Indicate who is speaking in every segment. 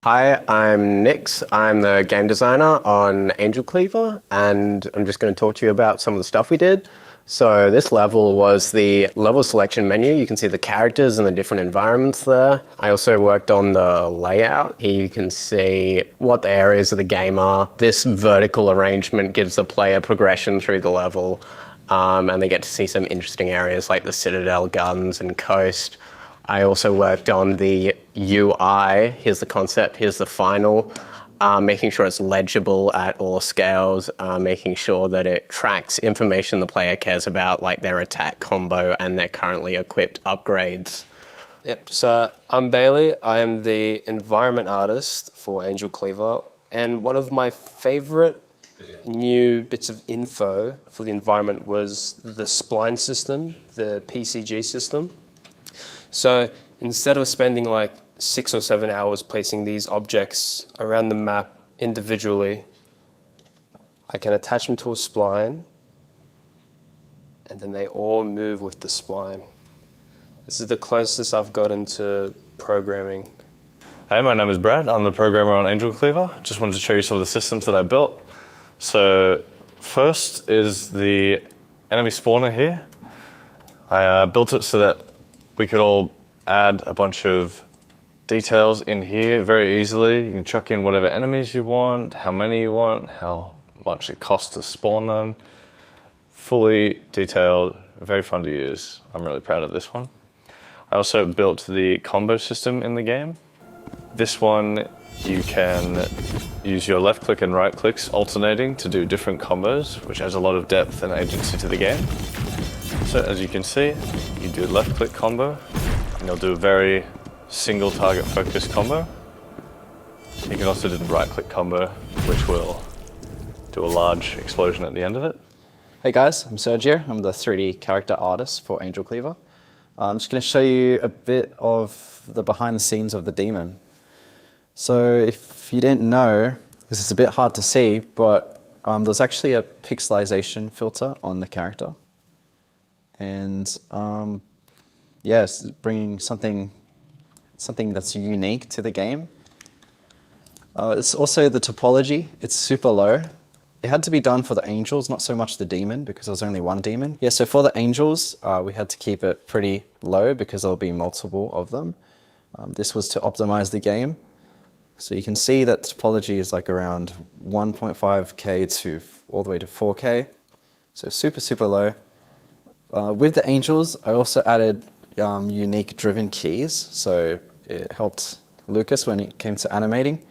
Speaker 1: Hi, I'm Nix. I'm the game designer on Angel Cleaver, and I'm just going to talk to you about some of the stuff we did. So this level was the level selection menu. You can see the characters and the different environments there. I also worked on the layout. Here you can see what the areas of the game are. This vertical arrangement gives the player progression through the level, and they get to see some interesting areas like the Citadel guns and coast. I also worked on the UI. Here's the concept, here's the final. Making sure it's legible at all scales, making sure that it tracks information the player cares about, like their attack combo and their currently equipped upgrades.
Speaker 2: Yep, so I'm Bailey. I am the environment artist for Angel Cleaver, and one of my favorite new bits of info for the environment was the spline system, the PCG system. So instead of spending like 6 or 7 hours placing these objects around the map individually, I can attach them to a spline, and then they all move with the spline. This is the closest I've gotten to programming.
Speaker 3: Hey, my name is Brad. I'm the programmer on Angel Cleaver. Just wanted to show you some of the systems that I built. So first is the enemy spawner here. I built it so that we could all add a bunch of details in here very easily. You can chuck in whatever enemies you want, how many you want, how much it costs to spawn them. Fully detailed, very fun to use. I'm really proud of this one. I also built the combo system in the game. This one, you can use your left click and right clicks alternating to do different combos, which adds a lot of depth and agency to the game. So as you can see, you do left click combo, and you'll do a very single target focused combo. You can also do the right click combo, which will do a large explosion at the end of it.
Speaker 4: Hey guys, I'm Sergio. I'm the 3D character artist for Angel Cleaver. I'm just going to show you a bit of the behind the scenes of the demon. So if you didn't know, this is a bit hard to see, but there's actually a pixelization filter on the character. And yes, bringing something that's unique to the game. It's also the topology. It's super low. It had to be done for the angels, not so much the demon, because there was only one demon. Yeah, so for the angels, we had to keep it pretty low because there'll be multiple of them. This was to optimize the game. So you can see that topology is like around 1.5K to all the way to 4K. So super, super low. With the angels, I also added unique driven keys. So it helped Lucas when it came to animating.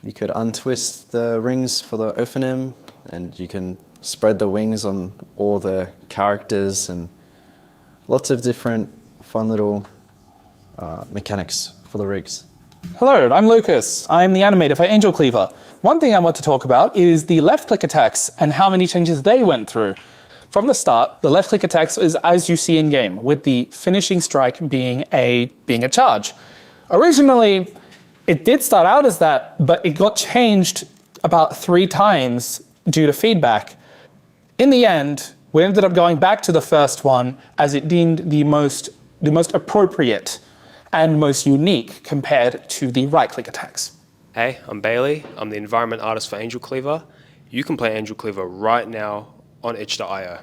Speaker 4: You could untwist the rings for the Ophanim, and you can spread the wings on all the characters, and lots of different fun little mechanics for the rigs.
Speaker 5: Hello, I'm Lucas. I'm the animator for Angel Cleaver. One thing I want to talk about is the left-click attacks and how many changes they went through. From the start, the left-click attacks is as you see in-game, with the finishing strike being a charge. Originally, it did start out as that, but it got changed about 3 times due to feedback. In the end, we ended up going back to the first one as it deemed the most appropriate and most unique compared to the right-click attacks.
Speaker 2: Hey, I'm Bailey. I'm the environment artist for Angel Cleaver. You can play Angel Cleaver right now on itch.io.